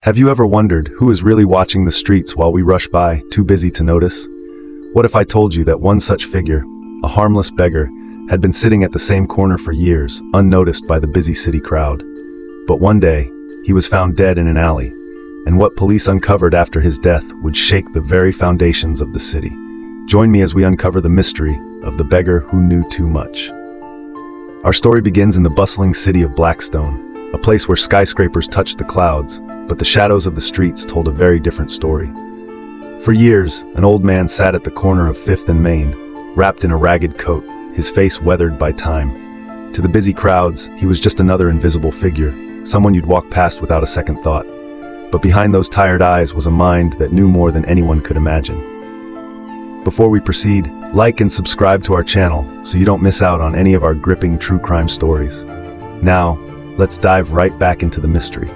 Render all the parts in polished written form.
Have you ever wondered who is really watching the streets while we rush by, too busy to notice? What if I told you that one such figure, a harmless beggar, had been sitting at the same corner for years, unnoticed by the busy city crowd? But one day, he was found dead in an alley, and what police uncovered after his death would shake the very foundations of the city. Join me as we uncover the mystery of the beggar who knew too much. Our story begins in the bustling city of Blackstone, a place where skyscrapers touched the clouds, but the shadows of the streets told a very different story. For years, an old man sat at the corner of 5th and Main, wrapped in a ragged coat, his face weathered by time. To the busy crowds, he was just another invisible figure, someone you'd walk past without a second thought. But behind those tired eyes was a mind that knew more than anyone could imagine. Before we proceed, like and subscribe to our channel so you don't miss out on any of our gripping true crime stories. Now, let's dive right back into the mystery.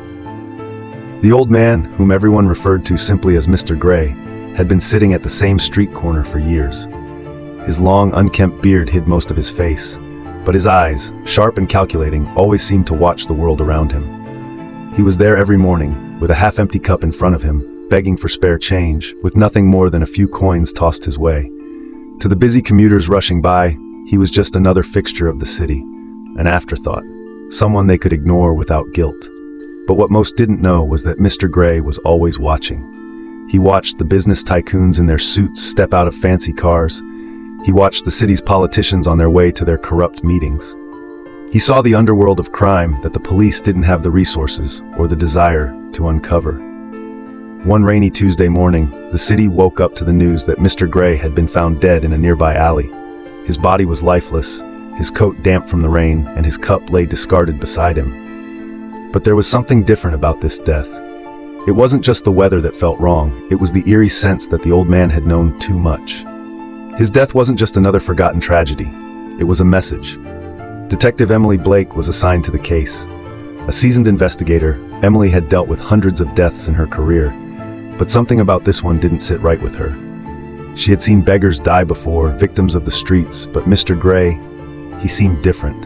The old man, whom everyone referred to simply as Mr. Gray, had been sitting at the same street corner for years. His long, unkempt beard hid most of his face, but his eyes, sharp and calculating, always seemed to watch the world around him. He was there every morning, with a half-empty cup in front of him, begging for spare change, with nothing more than a few coins tossed his way. To the busy commuters rushing by, he was just another fixture of the city, an afterthought, someone they could ignore without guilt. But what most didn't know was that Mr. Gray was always watching. He watched the business tycoons in their suits step out of fancy cars. He watched the city's politicians on their way to their corrupt meetings. He saw the underworld of crime that the police didn't have the resources or the desire to uncover. One rainy Tuesday morning, the city woke up to the news that Mr. Gray had been found dead in a nearby alley. His body was lifeless, his coat damp from the rain, and his cup lay discarded beside him. But there was something different about this death. It wasn't just the weather that felt wrong, it was the eerie sense that the old man had known too much. His death wasn't just another forgotten tragedy, it was a message. Detective Emily Blake was assigned to the case. A seasoned investigator, Emily had dealt with hundreds of deaths in her career, but something about this one didn't sit right with her. She had seen beggars die before, victims of the streets, but Mr. Gray, he seemed different.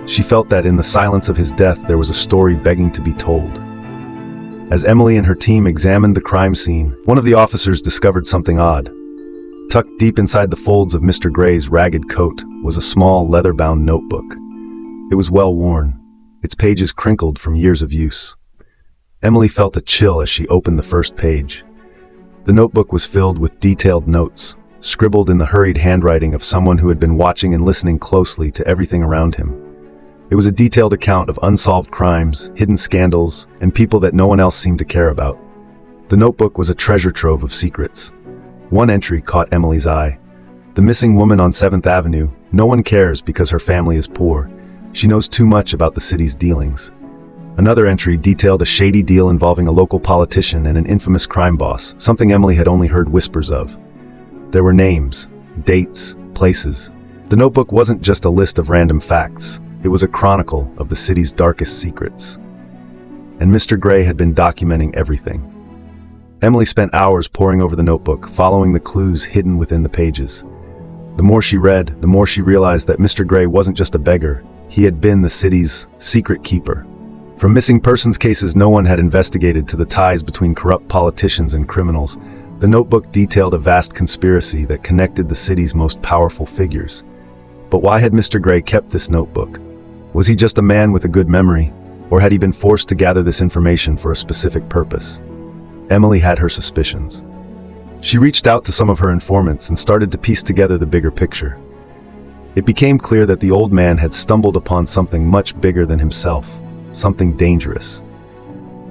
She felt that in the silence of his death there was a story begging to be told. As Emily and her team examined the crime scene, one of the officers discovered something odd. Tucked deep inside the folds of Mr. Gray's ragged coat was a small leather-bound notebook. It was well worn, its pages crinkled from years of use. Emily felt a chill as she opened the first page. The notebook was filled with detailed notes, scribbled in the hurried handwriting of someone who had been watching and listening closely to everything around him. It was a detailed account of unsolved crimes, hidden scandals, and people that no one else seemed to care about. The notebook was a treasure trove of secrets. One entry caught Emily's eye. The missing woman on 7th Avenue, no one cares because her family is poor. She knows too much about the city's dealings. Another entry detailed a shady deal involving a local politician and an infamous crime boss, something Emily had only heard whispers of. There were names, dates, places. The notebook wasn't just a list of random facts. It was a chronicle of the city's darkest secrets. And Mr. Gray had been documenting everything. Emily spent hours poring over the notebook, following the clues hidden within the pages. The more she read, the more she realized that Mr. Gray wasn't just a beggar. He had been the city's secret keeper. From missing persons cases no one had investigated to the ties between corrupt politicians and criminals, the notebook detailed a vast conspiracy that connected the city's most powerful figures. But why had Mr. Gray kept this notebook? Was he just a man with a good memory, or had he been forced to gather this information for a specific purpose? Emily had her suspicions. She reached out to some of her informants and started to piece together the bigger picture. It became clear that the old man had stumbled upon something much bigger than himself, something dangerous.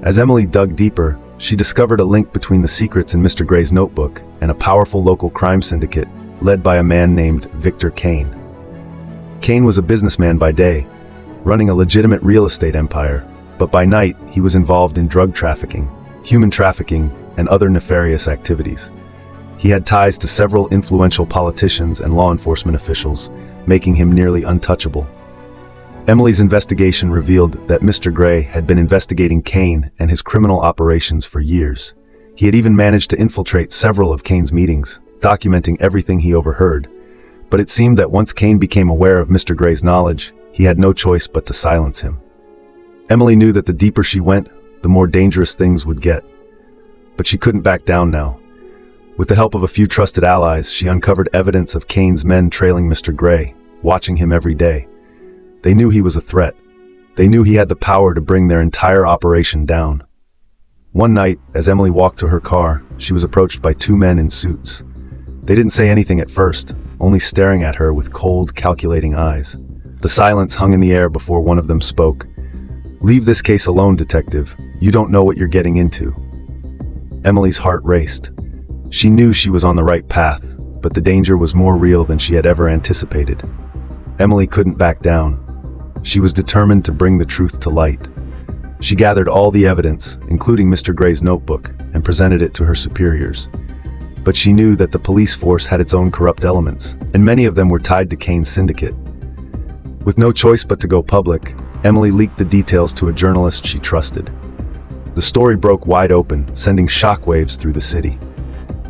As Emily dug deeper, she discovered a link between the secrets in Mr. Gray's notebook and a powerful local crime syndicate led by a man named Victor Cain. Cain was a businessman by day, running a legitimate real estate empire, but by night he was involved in drug trafficking, human trafficking, and other nefarious activities. He had ties to several influential politicians and law enforcement officials, making him nearly untouchable. Emily's investigation revealed that Mr. Gray had been investigating Cain and his criminal operations for years. He had even managed to infiltrate several of Cain's meetings, documenting everything he overheard. But it seemed that once Cain became aware of Mr. Gray's knowledge, he had no choice but to silence him. Emily knew that the deeper she went, the more dangerous things would get. But she couldn't back down now. With the help of a few trusted allies, she uncovered evidence of Cain's men trailing Mr. Gray, watching him every day. They knew he was a threat. They knew he had the power to bring their entire operation down. One night, as Emily walked to her car, she was approached by two men in suits. They didn't say anything at first, only staring at her with cold, calculating eyes. The silence hung in the air before one of them spoke. "Leave this case alone, detective. You don't know what you're getting into." Emily's heart raced. She knew she was on the right path, but the danger was more real than she had ever anticipated. Emily couldn't back down. She was determined to bring the truth to light. She gathered all the evidence, including Mr. Gray's notebook, and presented it to her superiors. But she knew that the police force had its own corrupt elements, and many of them were tied to Cain's syndicate. With no choice but to go public, Emily leaked the details to a journalist she trusted. The story broke wide open, sending shockwaves through the city.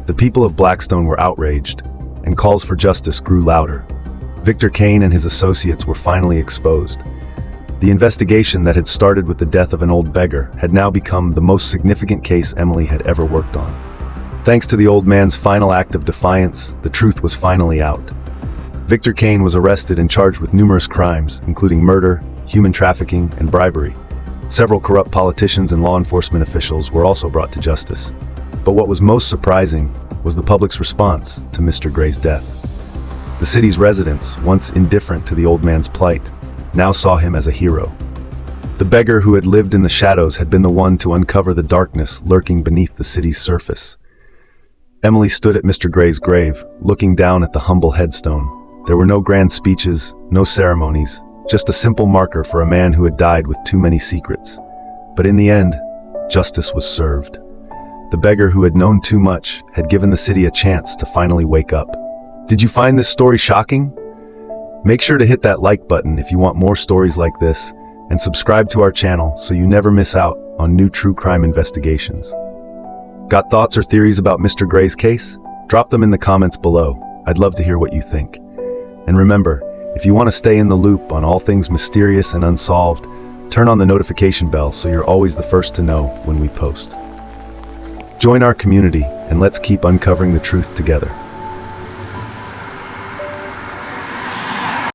The people of Blackstone were outraged, and calls for justice grew louder. Victor Cain and his associates were finally exposed. The investigation that had started with the death of an old beggar had now become the most significant case Emily had ever worked on. Thanks to the old man's final act of defiance, the truth was finally out. Victor Cain was arrested and charged with numerous crimes, including murder, human trafficking, and bribery. Several corrupt politicians and law enforcement officials were also brought to justice. But what was most surprising was the public's response to Mr. Gray's death. The city's residents, once indifferent to the old man's plight, now saw him as a hero. The beggar who had lived in the shadows had been the one to uncover the darkness lurking beneath the city's surface. Emily stood at Mr. Gray's grave, looking down at the humble headstone. There were no grand speeches, no ceremonies, just a simple marker for a man who had died with too many secrets. But in the end, justice was served. The beggar who had known too much had given the city a chance to finally wake up. Did you find this story shocking? Make sure to hit that like button if you want more stories like this, and subscribe to our channel so you never miss out on new true crime investigations. Got thoughts or theories about Mr. Gray's case? Drop them in the comments below. I'd love to hear what you think. And remember, if you want to stay in the loop on all things mysterious and unsolved, turn on the notification bell so you're always the first to know when we post. Join our community and let's keep uncovering the truth together.